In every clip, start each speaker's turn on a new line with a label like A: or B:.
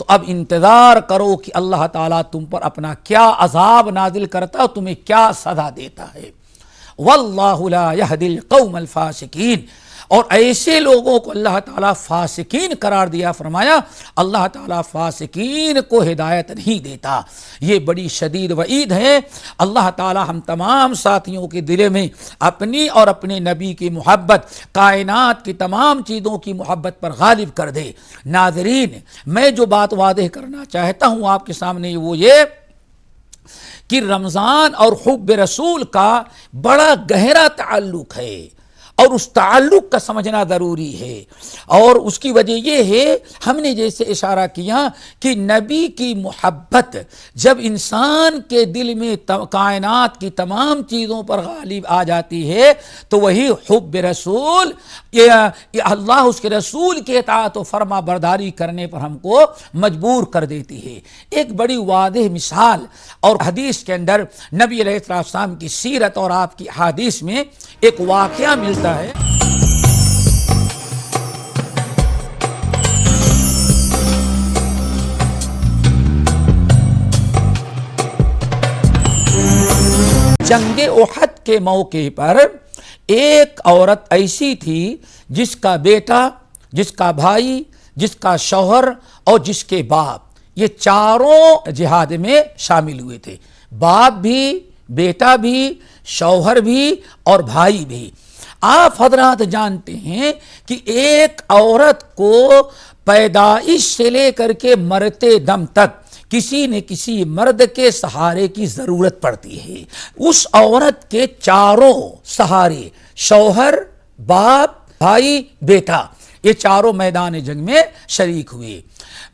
A: تو اب انتظار کرو کہ اللہ تعالیٰ تم پر اپنا کیا عذاب نازل کرتا ہے، تمہیں کیا سزا دیتا ہے۔ واللہ لا یہدی القوم الفاسقین، اور ایسے لوگوں کو اللہ تعالیٰ فاسقین قرار دیا، فرمایا اللہ تعالیٰ فاسقین کو ہدایت نہیں دیتا۔ یہ بڑی شدید وعید ہے۔ اللہ تعالیٰ ہم تمام ساتھیوں کے دل میں اپنی اور اپنے نبی کی محبت، کائنات کی تمام چیزوں کی محبت پر غالب کر دے۔ ناظرین، میں جو بات واضح کرنا چاہتا ہوں آپ کے سامنے وہ یہ کہ رمضان اور حب رسول کا بڑا گہرا تعلق ہے، اور اس تعلق کا سمجھنا ضروری ہے، اور اس کی وجہ یہ ہے، ہم نے جیسے اشارہ کیا کہ نبی کی محبت جب انسان کے دل میں کائنات کی تمام چیزوں پر غالب آ جاتی ہے تو وہی حب رسول، یہ اللہ اس کے رسول کے اطاعت و فرما برداری کرنے پر ہم کو مجبور کر دیتی ہے۔ ایک بڑی واضح مثال اور حدیث کے اندر نبی علیہ السلام کی سیرت اور آپ کی حدیث میں ایک واقعہ ملتا ہے۔ جنگ احد کے موقع پر ایک عورت ایسی تھی جس کا بیٹا، جس کا بھائی، جس کا شوہر اور جس کے باپ، یہ چاروں جہاد میں شامل ہوئے تھے، باپ بھی، بیٹا بھی، شوہر بھی اور بھائی بھی۔ آپ حضرات جانتے ہیں کہ ایک عورت کو پیدائش سے لے کر کے مرتے دم تک کسی نہ کسی مرد کے سہارے کی ضرورت پڑتی ہے۔ اس عورت کے چاروں سہارے، شوہر، باپ، بھائی، بیٹا، یہ چاروں میدان جنگ میں شریک ہوئے۔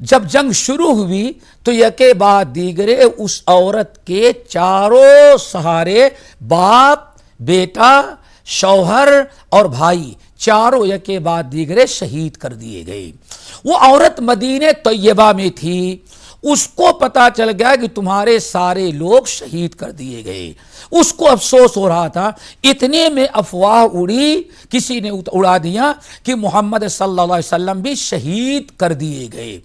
A: جب جنگ شروع ہوئی تو یکے بعد دیگرے اس عورت کے چاروں سہارے، باپ، بیٹا، شوہر اور بھائی، چاروں یکے بعد دیگرے شہید کر دیے گئے۔ وہ عورت مدینہ طیبہ میں تھی، اس کو پتا چل گیا کہ تمہارے سارے لوگ شہید کر دیے گئے۔ اس کو افسوس ہو رہا تھا، اتنے میں افواہ اڑی، کسی نے اڑا دیا کہ محمد صلی اللہ علیہ وسلم بھی شہید کر دیے گئے۔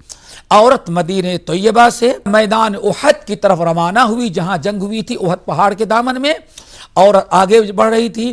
A: عورت مدینہ طیبہ سے میدان احد کی طرف روانہ ہوئی، جہاں جنگ ہوئی تھی احد پہاڑ کے دامن میں، اور آگے بڑھ رہی تھی۔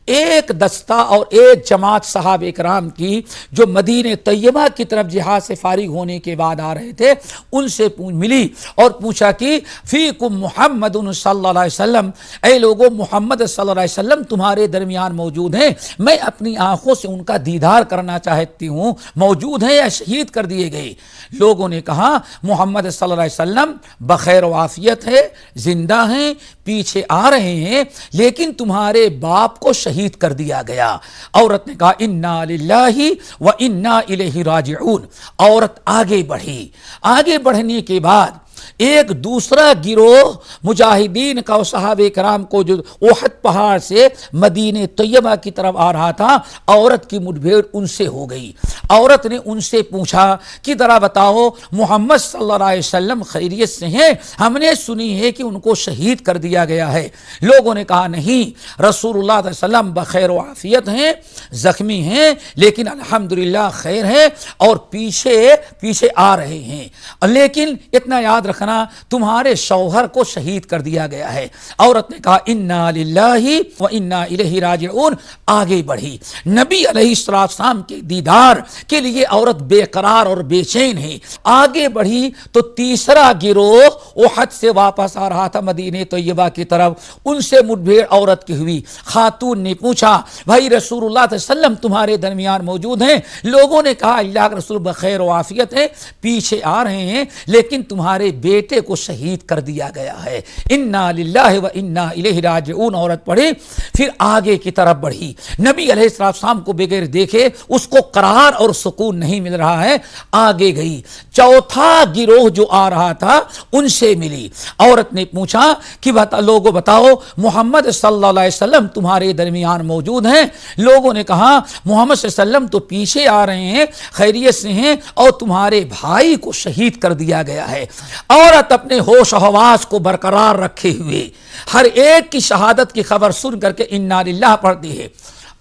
A: ایک دستہ اور ایک جماعت صحابہ کرام کی جو مدینہ طیبہ کی طرف جہاد سے فارغ ہونے کے بعد آ رہے تھے، ان سے ملی اور پوچھا کہ فیکم محمد صلی اللہ علیہ وسلم، اے لوگو محمد صلی اللہ علیہ وسلم تمہارے درمیان موجود ہیں، میں اپنی آنکھوں سے ان کا دیدار کرنا چاہتی ہوں، موجود ہیں یا شہید کر دیے گئے؟ لوگوں نے کہا محمد صلی اللہ علیہ وسلم بخیر و عافیت ہے، زندہ ہیں، پیچھے آ رہے ہیں، لیکن تمہارے باپ کو شہید کر دیا گیا۔ عورت نے کہا انا للہ و انا الیہ راجعون۔ عورت آگے بڑھی، آگے بڑھنے کے بعد ایک دوسرا گروہ مجاہدین کا، صحابہ کرام کو جو احد پہاڑ سے مدینہ طیبہ کی طرف آ رہا تھا، عورت کی مٹبھیڑ ان سے ہو گئی۔ عورت نے ان سے پوچھا کہ ذرا بتاؤ محمد صلی اللہ علیہ وسلم خیریت سے ہیں؟ ہم نے سنی ہے کہ ان کو شہید کر دیا گیا ہے۔ لوگوں نے کہا نہیں، رسول اللہ صلی اللہ علیہ وسلم بخیر و عافیت ہیں، زخمی ہیں لیکن الحمدللہ خیر ہے اور پیچھے آ رہے ہیں، لیکن اتنا یاد رکھنا تمہارے شوہر کو شہید کر دیا گیا ہے۔ عورت نے کہا انا للہ و انا الیہ راجعون، آگے بڑھی۔ نبی علیہ السلام کے دیدار کے لیے عورت بے قرار اور بے چین ہے، آگے بڑھی تو تیسرا گروہ احد سے واپس آ رہا تھا مدینہ طیبہ کی طرف، ان سے مٹبھیڑ عورت کی ہوئی۔ خاتون نے پوچھا بھائی رسول اللہ صلی اللہ علیہ وسلم تمہارے درمیان موجود ہیں؟ لوگوں نے کہا اللہ کے رسول بخیر و عافیت ہے، پیچھے آ رہے ہیں لیکن تمہارے بیٹے کو شہید کر دیا گیا ہے۔ انا للہ و انا الیہ راجعون۔ عورت پڑھی، پھر آگے کی طرف بڑھی۔ نبی علیہ السلام کو بغیر دیکھے اس کو قرار اور سکون نہیں مل رہا ہے، آگے گئی۔ چوتھا گروہ جو آ رہا تھا ان سے ملی۔ عورت نے پوچھا کہ لوگوں بتاؤ محمد صلی اللہ علیہ وسلم تمہارے درمیان موجود ہیں؟ لوگوں نے کہا محمد صلی اللہ علیہ وسلم تو پیچھے آ رہے ہیں، خیریت سے ہیں، اور تمہارے بھائی کو شہید کر دیا گیا ہے۔ عورت اپنے ہوش و حواس کو برقرار رکھے ہوئے ہر ایک کی شہادت کی خبر سن کر کے انا للہ پڑھتی ہے۔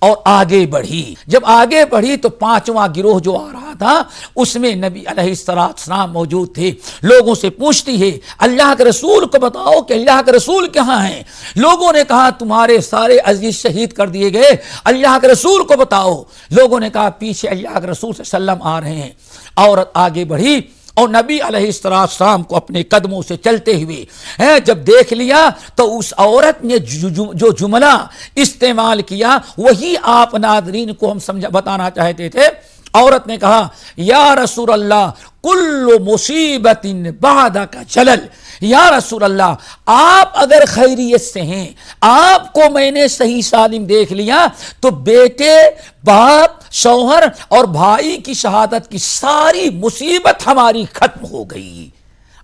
A: اور آگے بڑھی. جب آگے بڑھی تو پانچواں گروہ جو آ رہا تھا اس میں نبی علیہ السلام موجود تھے. لوگوں سے پوچھتی ہے اللہ کے رسول کو بتاؤ کہ اللہ کے رسول کہاں ہیں. لوگوں نے کہا تمہارے سارے عزیز شہید کر دیے گئے, اللہ کے رسول کو بتاؤ. لوگوں نے کہا پیچھے اللہ کے رسول صلی اللہ علیہ وسلم آ رہے ہیں. عورت آگے بڑھی اور نبی علیہ السلام کو اپنے قدموں سے چلتے ہوئے جب دیکھ لیا تو اس عورت نے جو جملہ استعمال کیا وہی آپ ناظرین کو ہم بتانا چاہتے تھے. عورت نے کہا یا رسول اللہ کل مصیبت بعدک جلل. یا رسول اللہ آپ اگر خیریت سے ہیں, آپ کو میں نے صحیح سالم دیکھ لیا تو بیٹے, باپ, شوہر اور بھائی کی شہادت کی ساری مصیبت ہماری ختم ہو گئی.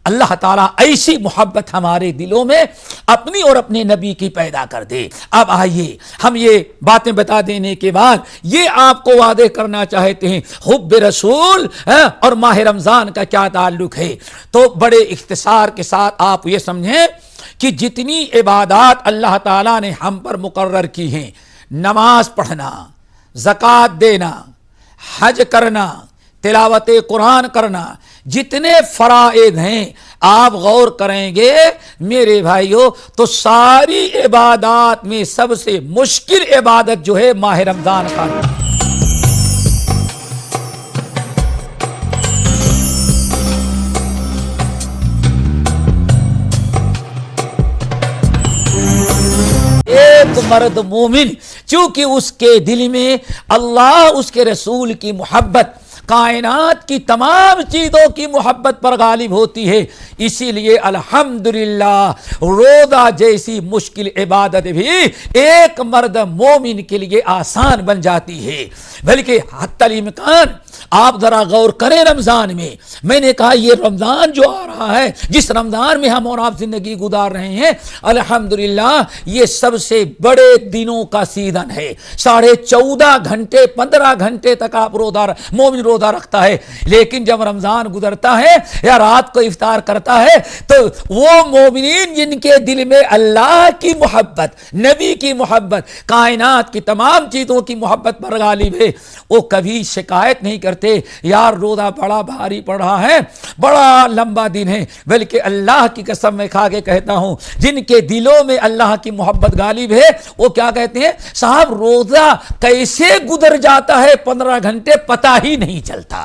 A: اللہ تعالیٰ ایسی محبت ہمارے دلوں میں اپنی اور اپنے نبی کی پیدا کر دے. اب آئیے ہم یہ باتیں بتا دینے کے بعد یہ آپ کو وعدے کرنا چاہتے ہیں حب رسول اور ماہ رمضان کا کیا تعلق ہے. تو بڑے اختصار کے ساتھ آپ یہ سمجھیں کہ جتنی عبادات اللہ تعالیٰ نے ہم پر مقرر کی ہیں, نماز پڑھنا, زکوٰۃ دینا, حج کرنا, تلاوت قرآن کرنا, جتنے فرائض ہیں آپ غور کریں گے میرے بھائیوں تو ساری عبادات میں سب سے مشکل عبادت جو ہے ماہ رمضان کا. ایک مرد مومن چونکہ اس کے دل میں اللہ اس کے رسول کی محبت, کائنات کی تمام چیزوں کی محبت پر غالب ہوتی ہے, اسی لیے الحمدللہ روزہ جیسی مشکل عبادت بھی ایک مرد مومن کے لیے آسان بن جاتی ہے. بلکہ حتی الامکان آپ ذرا غور کریں رمضان میں نے کہا یہ رمضان جو آ رہا ہے, جس رمضان میں ہم اور آپ زندگی گزار رہے ہیں, الحمدللہ یہ سب سے بڑے دنوں کا سیزن ہے. 14.5 گھنٹے 15 گھنٹے تک آپ مومن روزہ رکھتا ہے. لیکن جب رمضان گزرتا ہے یا رات کو افطار کرتا ہے تو وہ مومنین جن کے دل میں اللہ کی محبت, نبی کی محبت, کائنات کی تمام چیزوں کی محبت پر غالب ہے, وہ کبھی شکایت نہیں کرتے یار روزہ بڑا بھاری پڑ رہا ہے, بڑا لمبا دن ہے. بلکہ اللہ کی قسم میں کھا کے کہتا ہوں جن کے دلوں میں اللہ کی محبت غالب ہے وہ کیا کہتے ہیں صاحب روزہ کیسے گزر جاتا ہے 15 گھنٹے پتہ ہی نہیں چلتا.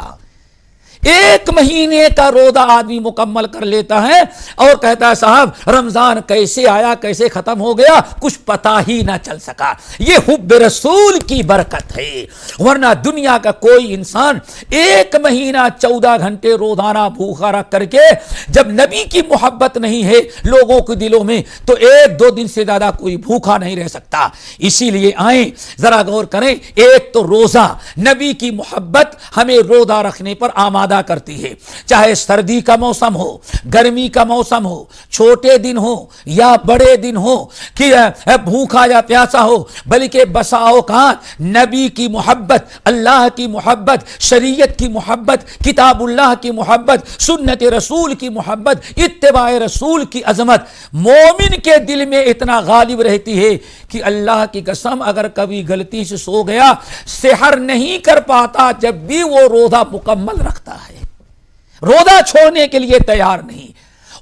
A: 1 مہینے کا روزہ آدمی مکمل کر لیتا ہے اور کہتا ہے صاحب رمضان کیسے آیا کیسے ختم ہو گیا کچھ پتہ ہی نہ چل سکا. یہ حب رسول کی برکت ہے, ورنہ دنیا کا کوئی انسان 1 مہینہ 14 گھنٹے روزانہ بھوکا رکھ کر کے جب نبی کی محبت نہیں ہے لوگوں کے دلوں میں تو 1-2 دن سے زیادہ کوئی بھوکا نہیں رہ سکتا. اسی لیے آئیں ذرا غور کریں, ایک تو روزہ نبی کی محبت ہمیں روزہ رکھنے پر آمادہ کرتی ہے, چاہے سردی کا موسم ہو, گرمی کا موسم ہو, چھوٹے دن ہو یا بڑے دن ہو, کہ بھوکا یا پیاسا ہو. بلکہ بسا اوقات نبی کی محبت, اللہ کی محبت, شریعت کی محبت, کتاب اللہ کی محبت, سنت رسول کی محبت, اتباع رسول کی عظمت مومن کے دل میں اتنا غالب رہتی ہے کہ اللہ کی قسم اگر کبھی غلطی سے سو گیا سحر نہیں کر پاتا جب بھی وہ روزہ مکمل رکھتا ہے, روزہ چھوڑنے کے لیے تیار نہیں.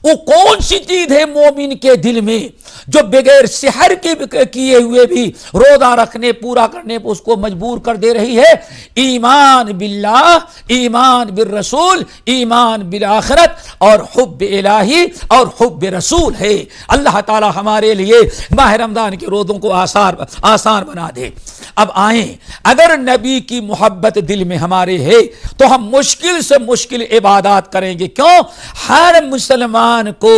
A: وہ کون سی چیز ہے مومن کے دل میں جو بغیر سحر کے کیے ہوئے بھی روزہ رکھنے پورا کرنے پر اس کو مجبور کر دے رہی ہے؟ ایمان باللہ, ایمان بالرسول, ایمان بالآخرت اور حب الہی اور حب رسول ہے. اللہ تعالی ہمارے لیے ماہ رمضان کے روزوں کو آسان بنا دے. اب آئیں, اگر نبی کی محبت دل میں ہمارے ہے تو ہم مشکل سے مشکل عبادات کریں گے. کیوں؟ ہر مسلمان کو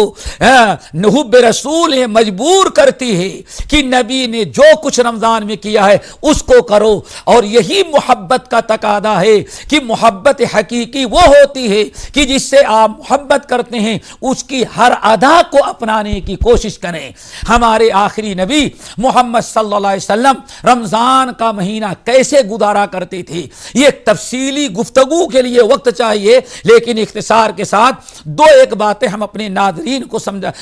A: حب رسول مجبور کرتی ہے کہ نبی نے جو کچھ رمضان میں کیا ہے اس کو کرو. اور یہی محبت کا تقاضا ہے کہ محبت حقیقی وہ ہوتی ہے کہ جس سے آپ محبت کرتے ہیں اس کی ہر ادا کو اپنانے کی کوشش کریں. ہمارے آخری نبی محمد صلی اللہ علیہ وسلم رمضان رمضان کا مہینہ کیسے گزارا کرتے تھے، یہ ایک تفصیلی گفتگو کے لیے وقت چاہیے، لیکن اختصار کے ساتھ دو ایک باتیں ہم اپنے ناظرین کو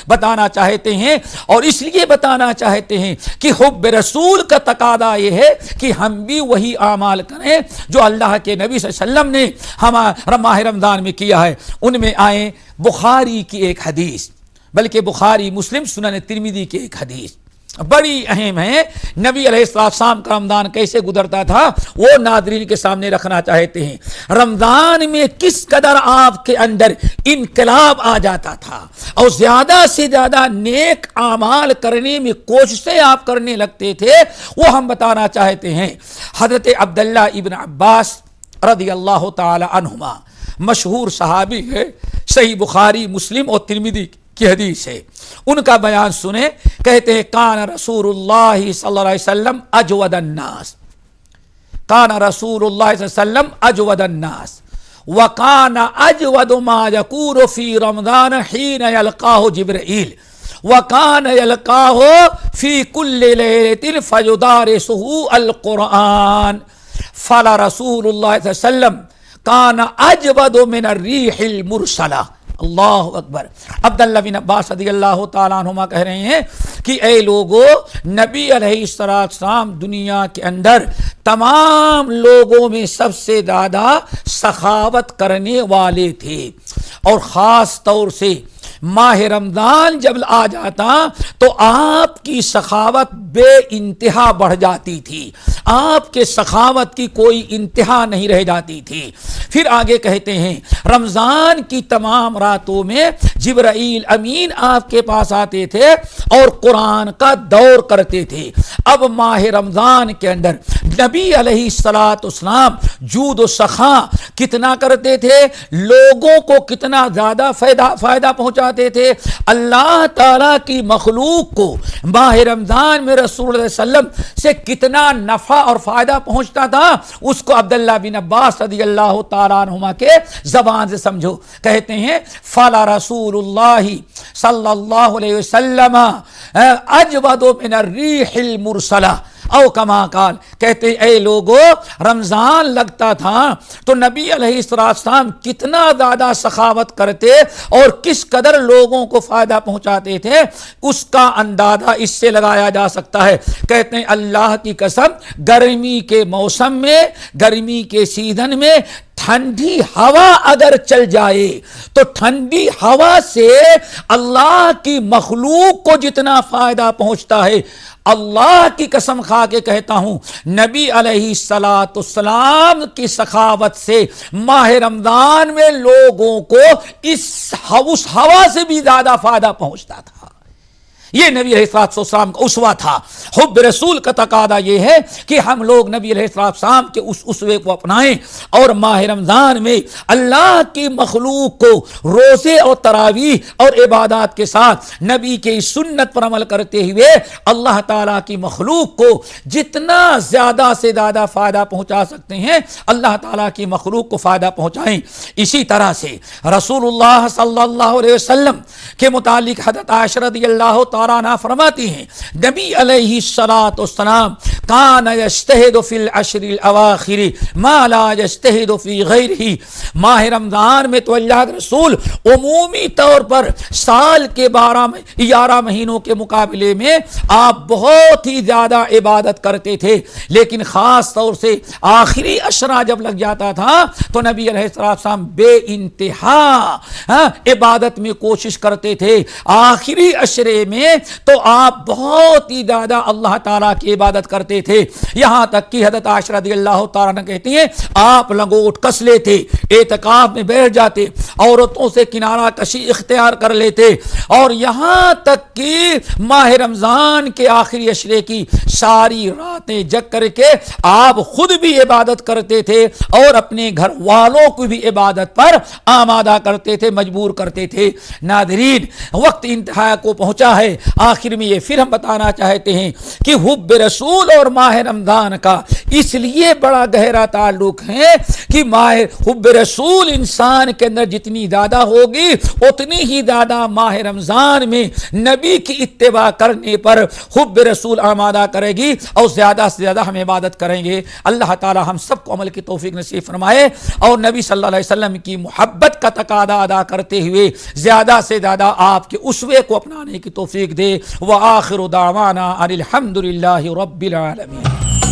A: بتانا چاہتے ہیں، اور اس لیے بتانا چاہتے ہیں کہ حب رسول کا تقاضا یہ ہے کہ ہم بھی وہی اعمال کریں جو اللہ کے نبی صلی اللہ علیہ وسلم نے ہمارا ماہ رمضان میں کیا ہے۔ ان میں آئے بخاری کی ایک حدیث، بلکہ بخاری، مسلم، سنن ترمذی کی ایک حدیث بڑی اہم ہے۔ نبی علیہ السلام کا رمضان کیسے گزرتا تھا وہ ناظرین کے سامنے رکھنا چاہتے ہیں۔ رمضان میں کس قدر آپ کے اندر انقلاب آ جاتا تھا اور زیادہ سے زیادہ نیک اعمال کرنے میں کوششیں آپ کرنے لگتے تھے، وہ ہم بتانا چاہتے ہیں۔ حضرت عبداللہ ابن عباس رضی اللہ تعالی عنہما مشہور صحابی ہے، صحیح بخاری، مسلم اور ترمذی کی حدیث ہے، ان کا بیان سنیں۔ کہتے ہیں کان رسول اللہ صلی اللہ علیہ وسلم اجود الناس، کان رسول اللہ صلی اللہ علیہ وسلم اجود الناس وکان اجود ما یکون فی رمضان حین یلقاہ جبرائیل وکان یلقاہ فی کل لیلۃ فیدارسہ القرآن فلا رسول اللہ صلی اللہ علیہ وسلم کان اجود من الریح المرسلہ۔ اللہ اکبر۔ عبداللہ بن عباس رضی اللہ تعالیٰ عنہما کہہ رہے ہیں کہ اے لوگو، نبی علیہ السلام دنیا کے اندر تمام لوگوں میں سب سے زیادہ سخاوت کرنے والے تھے، اور خاص طور سے ماہ رمضان جب آ جاتا تو آپ کی سخاوت بے انتہا بڑھ جاتی تھی، آپ کے سخاوت کی کوئی انتہا نہیں رہ جاتی تھی۔ پھر آگے کہتے ہیں رمضان کی تمام راتوں میں جبرائیل امین آپ کے پاس آتے تھے اور قرآن کا دور کرتے تھے۔ اب ماہ رمضان کے اندر نبی علیہ السلام جود و سخا کتنا کرتے تھے، لوگوں کو کتنا زیادہ فائدہ پہنچاتے تھے، اللہ تعالیٰ کی مخلوق کو ماہ رمضان میں رسول اللہ صلی اللہ علیہ وسلم سے کتنا نفع اور فائدہ پہنچتا تھا، اس کو عبداللہ بن عباس رضی اللہ تعالیٰ عنہما کے زبان سے سمجھو۔ کہتے ہیں فلا رسول اللہ صلی اللہ علیہ وسلم اجود من الریح المرسلہ او کما قال۔ کہتے اے لوگو، رمضان لگتا تھا تو نبی علیہ السلام کتنا زیادہ سخاوت کرتے اور کس قدر لوگوں کو فائدہ پہنچاتے تھے، اس کا اندازہ اس سے لگایا جا سکتا ہے۔ کہتے ہیں اللہ کی قسم، گرمی کے موسم میں، گرمی کے سیزن میں ٹھنڈی ہوا اگر چل جائے تو ٹھنڈی ہوا سے اللہ کی مخلوق کو جتنا فائدہ پہنچتا ہے، اللہ کی قسم کھا کے کہتا ہوں، نبی علیہ السلام کی سخاوت سے ماہ رمضان میں لوگوں کو اس ہوا سے بھی زیادہ فائدہ پہنچتا تھا۔ یہ نبی علیہ السلام کا اسوہ تھا۔ حب رسول کا تقاضا یہ ہے کہ ہم لوگ نبی علیہ السلام کے اس اسوے کو اپنائیں اور ماہ رمضان میں اللہ کی مخلوق کو روزے اور تراویح اور عبادات کے ساتھ نبی کی سنت پر عمل کرتے ہوئے اللہ تعالیٰ کی مخلوق کو جتنا زیادہ سے زیادہ فائدہ پہنچا سکتے ہیں، اللہ تعالیٰ کی مخلوق کو فائدہ پہنچائیں۔ اسی طرح سے رسول اللہ صلی اللہ علیہ وسلم کے متعلق حضرت عائشہ رضی اللہ تعالیٰ عنہ فرماتی ہیں، نبی علیہ السلام کان یجتہد فی العشر الاواخر ما لا یجتہد فی غیرہ۔ ماہ رمضان میں تو اللہ کے رسول عمومی طور پر سال کے 11 مہینوں کے مقابلے میں آپ بہت ہی زیادہ عبادت کرتے تھے، لیکن خاص طور سے آخری عشرہ جب لگ جاتا تھا تو نبی علیہ السلام بے انتہا عبادت میں کوشش کرتے تھے۔ آخری عشرے میں تو آپ بہت ہی زیادہ اللہ تعالیٰ کی عبادت کرتے تھے، یہاں تک کہ حضرت عائشہ رضی اللہ تعالیٰ عنہ کہتی ہیں آپ لنگوٹ کس لیتے، اعتکاف میں بیٹھ جاتے، عورتوں سے کنارہ کشی اختیار کر لیتے، اور یہاں تک کہ ماہ رمضان کے آخری عشرے کی ساری راتیں جگ کر کے آپ خود بھی عبادت کرتے تھے اور اپنے گھر والوں کو بھی عبادت پر آمادہ کرتے تھے، مجبور کرتے تھے۔ ناظرین، وقت انتہا کو پہنچا ہے، آخر میں یہ پھر ہم بتانا چاہتے ہیں کہ حب رسول اور ماہ رمضان کا اس لیے بڑا گہرا تعلق ہے کہ ماہ حب رسول انسان کے اندر جتنی زیادہ ہوگی اتنی ہی زیادہ ماہ رمضان میں نبی کی اتباع کرنے پر حب رسول آمادہ کرے گی اور زیادہ سے زیادہ ہم عبادت کریں گے۔ اللہ تعالی ہم سب کو عمل کی توفیق نصیب فرمائے اور نبی صلی اللہ علیہ وسلم کی محبت کا تقاضا ادا کرتے ہوئے زیادہ سے زیادہ آپ کے اسوے کو اپنانے کی توفیق دے۔ وآخر دعوانا ان الحمد للہ رب العالمین۔